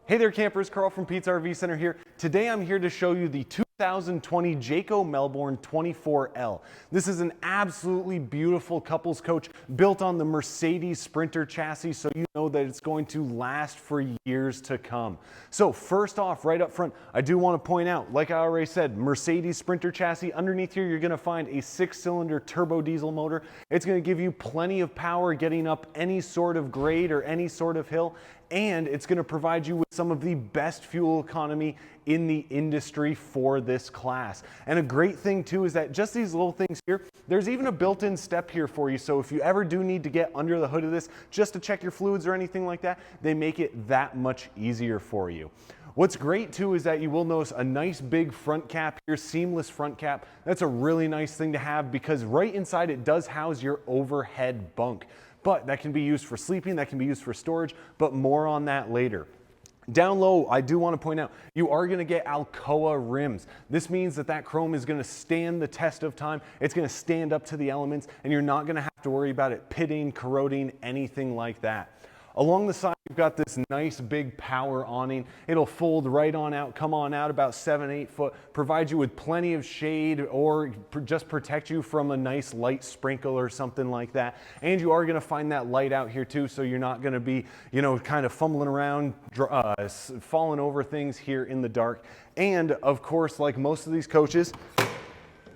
Hey there campers, Karl from Pete's RV Center here. Today I'm here to show you the 2020 Jayco Melbourne 24L. This is an absolutely beautiful couples coach built on the Mercedes Sprinter chassis, so you know that it's going to last for years to come. So first off, right up front, I do want to point out, like I already said, Mercedes Sprinter chassis. Underneath here, you're going to find a 6-cylinder turbo diesel motor. It's going to give you plenty of power getting up any sort of grade or any sort of hill, and it's going to provide you with some of the best fuel economy in the industry for this class. And a great thing too is that just these little things here, there's even a built-in step here for you. So if you ever do need to get under the hood of this just to check your fluids or anything like that, they make it that much easier for you. What's great too is that you will notice a nice big front cap here, seamless front cap. That's a really nice thing to have because right inside it does house your overhead bunk. But that can be used for sleeping, that can be used for storage, but more on that later. Down low, I do want to point out, you are going to get Alcoa Rims. This means that that chrome is going to stand the test of time. It's going to stand up to the elements, and you're not going to have to worry about it pitting, corroding, anything like that. Along the side, you've got this nice big power awning. It'll fold right on out, come on out about 7-8 foot, provide you with plenty of shade or just protect you from a nice light sprinkle or something like that. And you are going to find that light out here too, so you're not going to be, kind of fumbling around, falling over things here in the dark. And of course, like most of these coaches,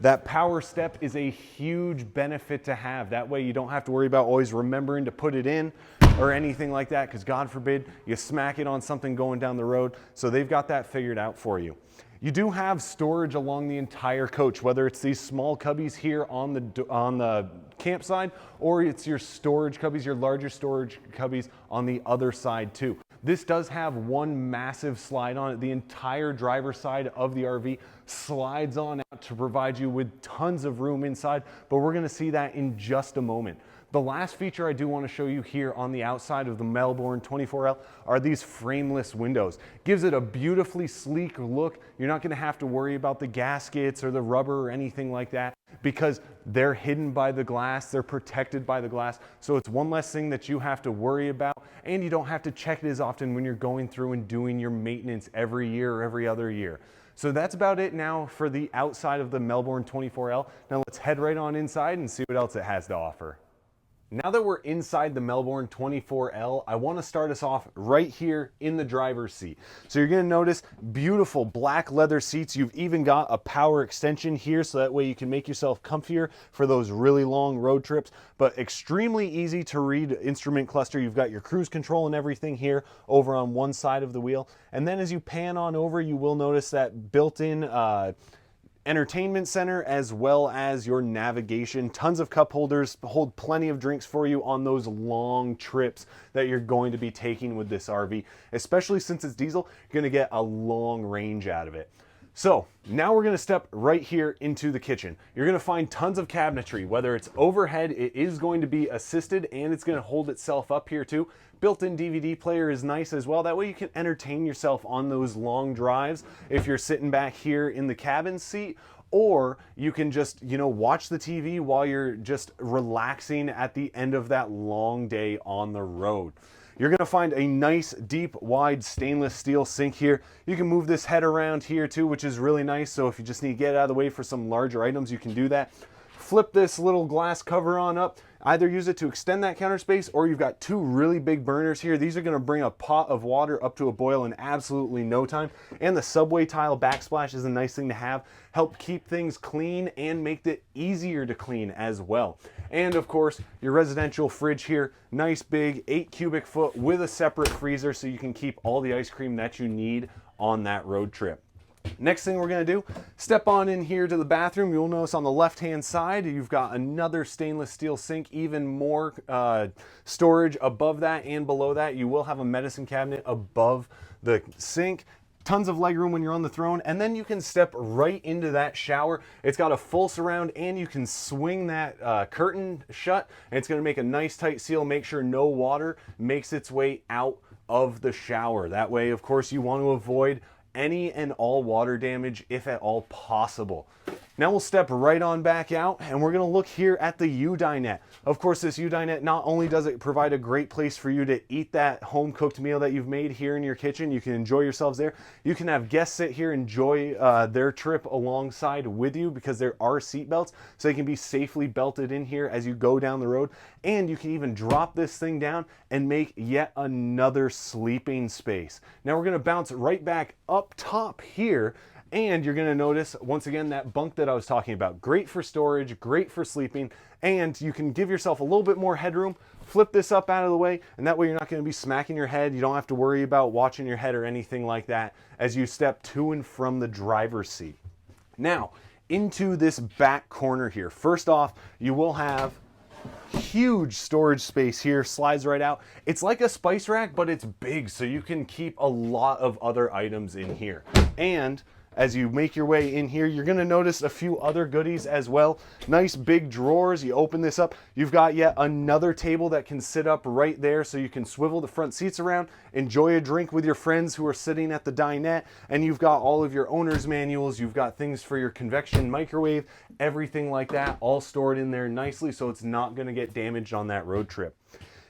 that power step is a huge benefit to have. That way you don't have to worry about always remembering to put it in or anything like that, because God forbid you smack it on something going down the road. So they've got that figured out for you. You do have storage along the entire coach, whether it's these small cubbies here on the campside, or it's your storage cubbies, your larger storage cubbies on the other side too. This does have one massive slide on it. The entire driver's side of the RV slides on out to provide you with tons of room inside, but we're gonna see that in just a moment. The last feature I do want to show you here on the outside of the Melbourne 24L are these frameless windows. Gives it a beautifully sleek look. You're not going to have to worry about the gaskets or the rubber or anything like that because they're hidden by the glass, they're protected by the glass. So it's one less thing that you have to worry about, and you don't have to check it as often when you're going through and doing your maintenance every year or every other year. So that's about it now for the outside of the Melbourne 24L. Now let's head right on inside and see what else it has to offer. Now that we're inside the Melbourne 24L, I want to start us off right here in the driver's seat. So you're going to notice beautiful black leather seats. You've even got a power extension here, so that way you can make yourself comfier for those really long road trips, but extremely easy to read instrument cluster. You've got your cruise control and everything here over on one side of the wheel. And then as you pan on over, you will notice that built-in entertainment center as well as your navigation. Tons of cup holders, hold plenty of drinks for you on those long trips that you're going to be taking with this RV. Especially since it's diesel, you're gonna get a long range out of it. So now we're gonna step right here into the kitchen. You're gonna find tons of cabinetry, whether it's overhead, it is going to be assisted and it's gonna hold itself up here too. Built-in DVD player is nice as well. That way you can entertain yourself on those long drives if you're sitting back here in the cabin seat, or you can just, watch the TV while you're just relaxing at the end of that long day on the road. You're gonna find a nice, deep, wide stainless steel sink here. You can move this head around here too, which is really nice. So if you just need to get it out of the way for some larger items, you can do that. Flip this little glass cover on up. Either use it to extend that counter space, or you've got two really big burners here. These are gonna bring a pot of water up to a boil in absolutely no time. And the subway tile backsplash is a nice thing to have. Help keep things clean and make it easier to clean as well. And of course, your residential fridge here, nice big 8 cubic foot with a separate freezer so you can keep all the ice cream that you need on that road trip. Next thing we're going to do, step on in here to the bathroom. You'll notice on the left-hand side, you've got another stainless steel sink, even more storage above that and below that. You will have a medicine cabinet above the sink. Tons of legroom when you're on the throne, and then you can step right into that shower. It's got a full surround, and you can swing that curtain shut, and it's going to make a nice tight seal, make sure no water makes its way out of the shower. That way, of course, you want to avoid any and all water damage if at all possible. Now we'll step right on back out and we're gonna look here at the U-dinette. Of course, this U-dinette, not only does it provide a great place for you to eat that home cooked meal that you've made here in your kitchen, you can enjoy yourselves there. You can have guests sit here, enjoy their trip alongside with you because there are seat belts, so they can be safely belted in here as you go down the road. And you can even drop this thing down and make yet another sleeping space. Now we're gonna bounce right back up top here, and you're gonna notice, once again, that bunk that I was talking about. Great for storage, great for sleeping, and you can give yourself a little bit more headroom, flip this up out of the way, and that way you're not gonna be smacking your head. You don't have to worry about watching your head or anything like that as you step to and from the driver's seat. Now, into this back corner here. First off, you will have huge storage space here, slides right out. It's like a spice rack, but it's big, so you can keep a lot of other items in here. And as you make your way in here, you're gonna notice a few other goodies as well. Nice big drawers. You open this up, you've got yet another table that can sit up right there, so you can swivel the front seats around, enjoy a drink with your friends who are sitting at the dinette, and you've got all of your owner's manuals, you've got things for your convection microwave, everything like that, all stored in there nicely, so it's not gonna get damaged on that road trip.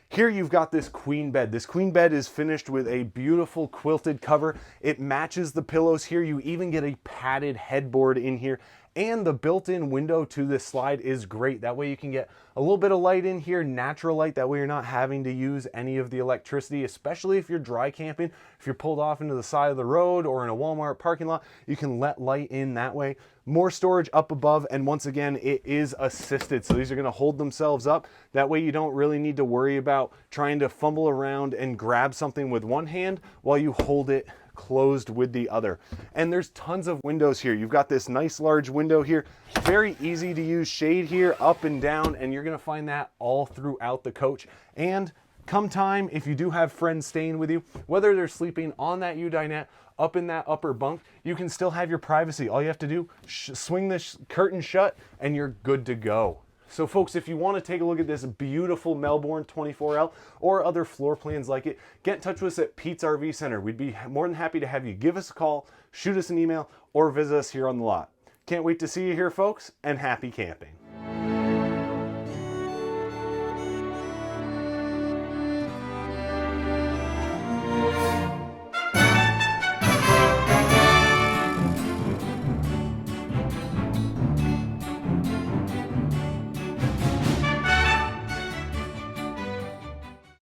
Here you've got this queen bed. This queen bed is finished with a beautiful quilted cover. It matches the pillows here. You even get a padded headboard in here, and the built-in window to this slide is great. That way you can get a little bit of light in here, natural light. That way you're not having to use any of the electricity, especially if you're dry camping. If you're pulled off into the side of the road or in a Walmart parking lot, you can let light in that way. More storage up above, and once again, it is assisted. So these are gonna hold themselves up. That way you don't really need to worry about trying to fumble around and grab something with one hand while you hold it closed with the other. And there's tons of windows here. You've got this nice large window here, very easy to use shade here, up and down, and you're gonna find that all throughout the coach. And come time, if you do have friends staying with you, whether they're sleeping on that U-dinette, up in that upper bunk, you can still have your privacy. All you have to do, swing this curtain shut and you're good to go. So folks, if you want to take a look at this beautiful Melbourne 24L or other floor plans like it, get in touch with us at Pete's RV Center. We'd be more than happy to have you give us a call, shoot us an email, or visit us here on the lot. Can't wait to see you here, folks, and happy camping.